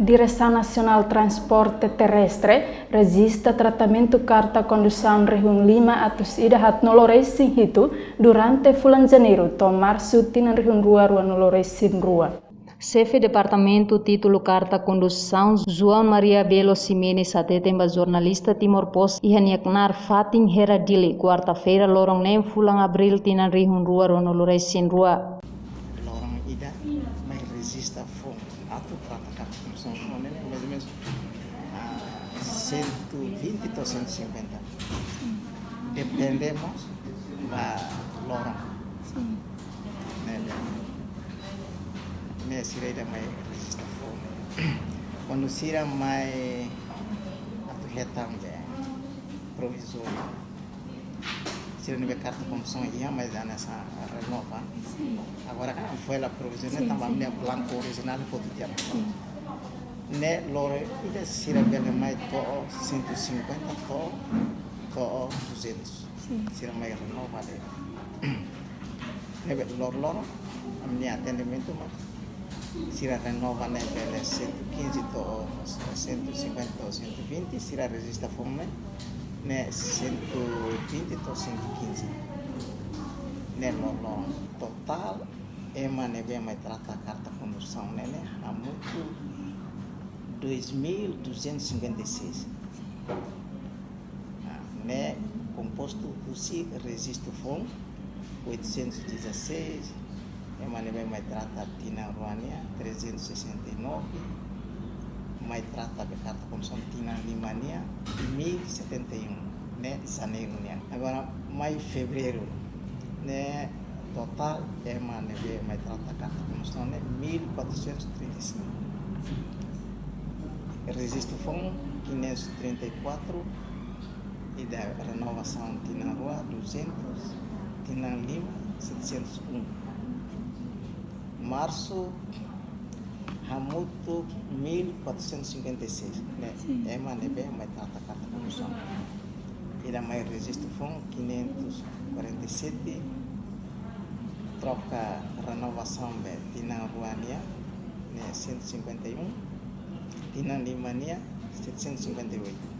Direção Nacional Transporte Terrestre resiste tratamento carta condução Região Lima atus ida hat noloresin hitu durante bulan Janeiro to março tinan Região Rua noloresin rua. Chefe Departamento Título Carta Condução João Maria Belo Ximenes atetemba jornalista Timor Post ihaniaknar fatin heradili quarta-feira lorong nem fulang abril tinan Região Rua noloresin rua. Lorong ida mai resista fome atu carta condução fome mais ou menos 120 a 150. Dependemos da lorong. Sira mai resista fome. Quando sira mai atu retam provisório. Sira não carta condução ia mas nessa renova. Agora que foi a provisória também o plano original pode ter. Ne lore ida sira bela mai to 150 to 200. Sira mai renova de. Ne lor a minha atendimento sira renova ne bela 115 to 150 to 120 sira resista fome ne 120 to 115 ne lor total ema ne be mai trata carta condução ne há muito 2.256 né composto usi resisto fome 816 ema mai trata tina ruania 369 mai trata de carta condução tina limania 1071 né janeiro né agora mai fevereiro né total ema mai trata carta condução né 1435 Resisto fome 534 e da renovação tina rua 200 tina lima 701 março hamuto 1456 né ema nebe mai trata carta condução e da mai resisto fome 547 troca renovação tina ruania né 151 tina limania 758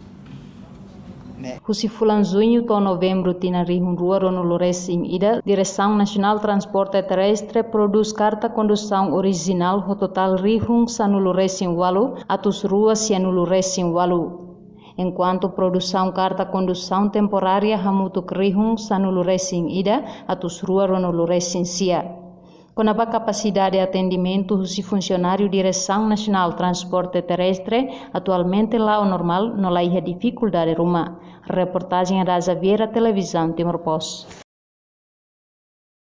Husi fulan junho to novembro tina Região Rua noloresin ida Direção Nacional Transporte Terrestre produz carta condução original ho total Região sanuloresin walu atus rua sianuloresin walu. Enquanto produção carta condução temporária hamutuk Região sanuloresin ida atus rua noloresin sia. Com a capacidade de atendimento do funcionário Direção Nacional Transporte Terrestre, atualmente lá o normal não há dificuldade ruma. Reportagem da Xaviera Televisão Timor Post.